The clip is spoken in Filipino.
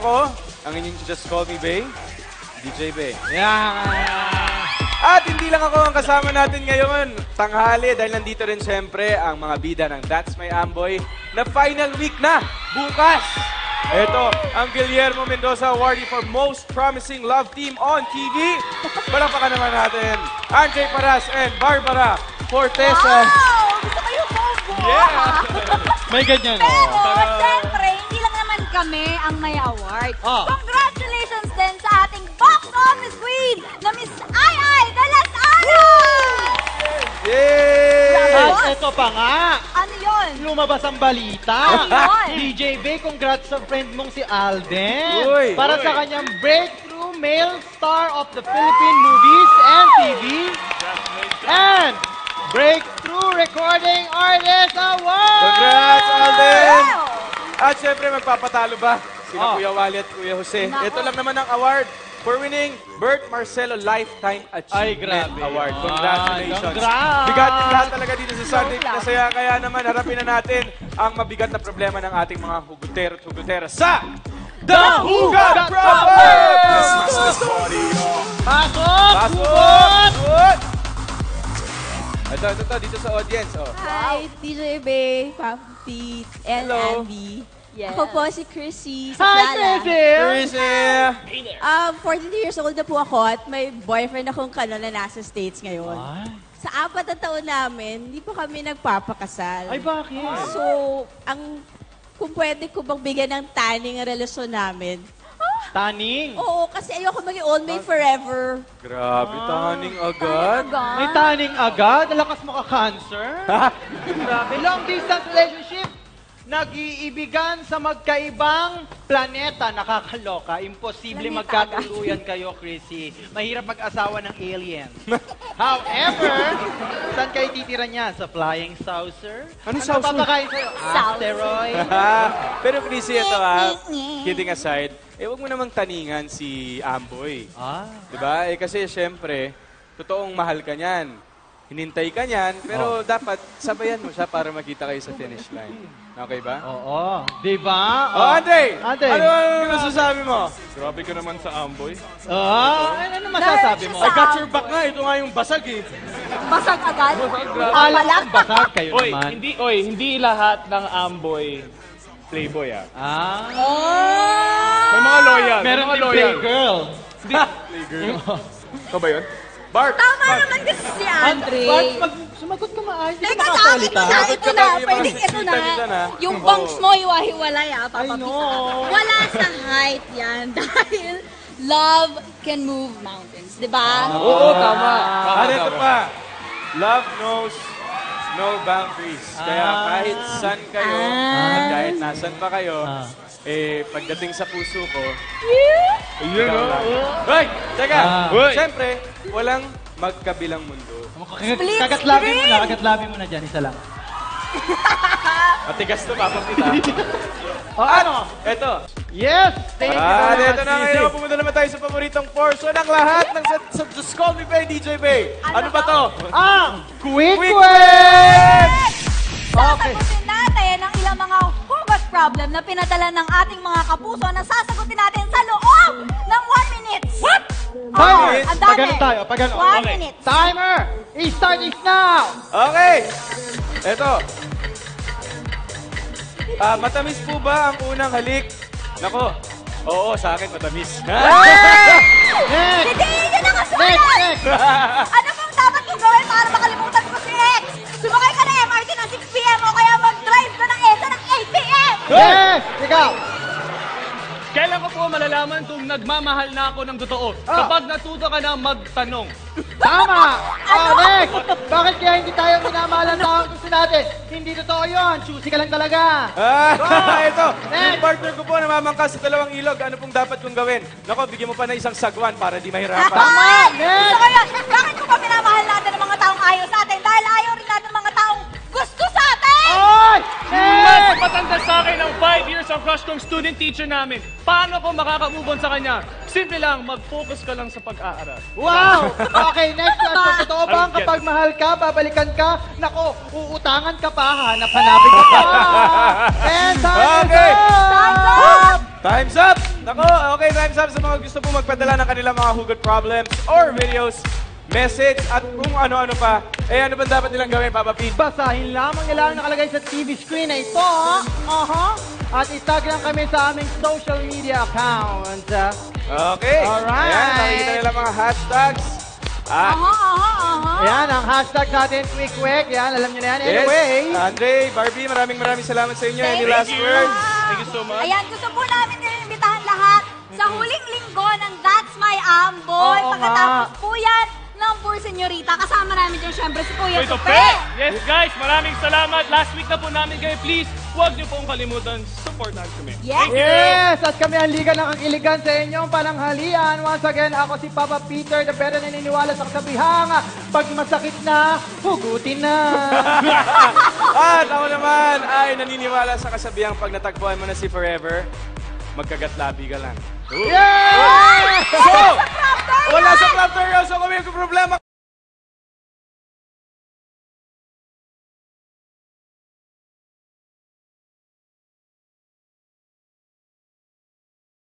Ako, ang inyong Just Call Me Bay, DJ Bay. Yeah! At hindi lang ako ang kasama natin ngayon, tanghali, dahil nandito rin siyempre ang mga bida ng That's My Amboy na final week na, bukas! Ito, ang Guillermo Mendoza Awardee for Most Promising Love Team on TV. Palakpakan naman natin, Andre Paras and Barbara Fortesa. Wow! Gusto ko yung combo! Yeah! May ganyan. Pero, siyempre, hindi lang naman kami ang may award. Oh. Congratulations din sa ating box office queen na Miss Ai de las Alas! Yay! At ito pa nga, Ano yun? lumabas ang balita. Ano yun? DJ Bay, congrats sa friend mong si Alden. Uy. Para sa kanyang breakthrough male star of the Philippine movies and TV. And Breakthrough Recording Artist Award! Congrats, Alden! Wow! At syempre, magpapatalo ba? Sina Oh. Kuya Wally at Kuya Jose. Nako. Ito lang naman ang award for winning Bert Marcelo Lifetime Ay, Achievement grabe. Award. Congratulations. Congrats! Bigat yung lahat talaga dito sa Sunday. Joke lang. Kasaya kaya naman, harapin na natin ang mabigat na problema ng ating mga hugutero at hugutera sa The Hugot Problems! Pasok! Pasok! Hugot! Hugot! Ito, dito sa audience. Oh. Hi, DJ Bay, Papi, and Hello. Andy. Yes. Ako po si Chrissy Hi, Saklala. Chrissy! 42 years old na po ako at may boyfriend akong na nasa States ngayon. Sa 4 na taon namin, hindi po kami nagpapakasal. Ay, bakit? So, kung pwede ko bang bigyan ng taning ang relasyon namin? Taning. Oo, kasi ayoko maging old maid forever. Grabe, taning agad. May taning agad? Nalakas mo ka-cancer? Grabe. Long distance relationship. Nag-iibigan sa magkaibang planeta. Nakakaloka. Imposible Planeta magkatuluyan kayo, Chrissy. Mahirap mag-asawa ng alien. However, saan kayo titira niya? Sa flying saucer? Ano saucer? papakain sa'yo? Asteroid? Pero Chrissy, ito kidding aside, wag mo namang taningan si Amboy. Diba? Kasi syempre, totoong mahal ka niyan. Hinintay ka niyan, pero dapat sabayan mo siya para makita kayo sa finish line. Okay ba? Oo. Diba? Oh, Andre! Andre. Ano masasabi mo? Grabe ka naman sa Amboy. Ano masasabi mo? I got your back nga. Ito nga yung basag eh. Basag agad? Alam mo basag kayo Oy, naman. hindi lahat ng Amboy playboy ah. Oh! May mga loyal. Meron may din mga loyal. playgirl. Ikaw ba yun? Bart! Tama naman kasi si Andre. Bart, sumagot ka maayos. Hindi Teka, ka sa akin makasalita. na, ito na, pwedeng ito na. Minsan, ha? Yung bangs mo, iwahiwalay I papapisa. know. Wala sa height yan dahil love can move mountains, di ba? Oo, tama. Ano ito pa? Love knows no boundaries. Kaya kahit saan kayo, at kahit nasan pa kayo, pagdating sa puso ko, ikaw lang. Hoy! Teka! Siyempre, walang magkabilang mundo. Kagatlabi mo na dyan, isa lang. Matigas to, papakita. Ano? Eto. Yes! Thank you very much, Ito na Chrissy. ngayon. Pumunta naman tayo sa paboritong portion ng lahat ng sa Just Call Me Bay, DJ Bay. Ano ba to? Ang Quick Quick Wins! Okay. Sasagutin natin ang ilang mga hugot problem na pinadala ng ating mga kapuso na sasagutin natin sa loob ng 1 minute. What? Timer! ang dami. Pagano tayo? Pagano? 1 minute. Timer! I-start is now! Okay. Eto. Matamis po ba ang unang halik? Nako. Oo, sa akin matamis. Next! Hindi, yun ang kasulat! Next! Ano bang dapat kong gawin para makalimutan ko si X? Sumakay ka ng MRT ng 6 p.m. o kaya mag-drive ka ng ESA ng 8 p.m. Yes! Ikaw! Kailan ko po malalaman kung nagmamahal na ako ng totoo? Kapag natuto ka na magtanong. Tama! Next! Bakit kaya hindi tayo minamahal ang taong gusto natin? Hindi totoo yun. Choosy ka lang talaga. Ito. Yung partner ko po namamangkas sa dalawang ilog. Ano pong dapat kong gawin? Nako, bigyan mo pa na isang sagwan para di mahirapan. Tama! Next! Gusto ko yun. Bakit ko ba minamahal natin ang mga taong ayaw sa atin? Dahil ayaw rin natin ang mga taong gusto sa atin! Oy! Mas Next! matanda sa akin ang 5 years ang crush kong student teacher namin. Paano ko makaka-move on sa kanya? Simple lang, mag-focus ka lang sa pag-aaral. Wow! Okay, next question. Totoo ba ang kapag mahal ka, babalikan ka? Nako, uutangan ka pa, hanap-hanapin ka pa. And time is Okay. up! Time's up! Time's up! Nako, okay, time's up sa mga gusto po magpadala ng kanilang mga hugot problems or videos, message, at kung ano-ano pa. Eh, ano ba dapat nilang gawin, Papa Pete? Basahin lamang nila ang nakalagay sa TV screen na ito. At itag lang kami sa aming social media account. Okay. Alright. Ayan, nakikita nila mga hashtags. Ayan, ang hashtag natin, quick. Yan, alam nyo na yan. Anyway. Andre, Barbie, maraming salamat sa inyo. Any Thank last you. words? Thank you so much. Ayan, gusto po namin kayo imbitahan lahat sa huling linggo ng That's My Amboy. Oo Pagkatapos nga. po yan ng Poor Señorita. Kasama namin dyan syempre si Kuya Ito, Tupe. Yes, guys, maraming salamat. Last week na po namin kayo. Please, huwag niyo pong kalimutan, supportan kami. Yes. Yes, at kami ang liga ng kakiligan sa inyong pananghalian. Once again, ako si Papa Peter, the better naniniwala sa kasabihang, pag masakit na, hugutin na. At ako naman ay naniniwala sa kasabihang pag natagpuan mo na si Forever, magkagat-labi ka lang. Yeah! So,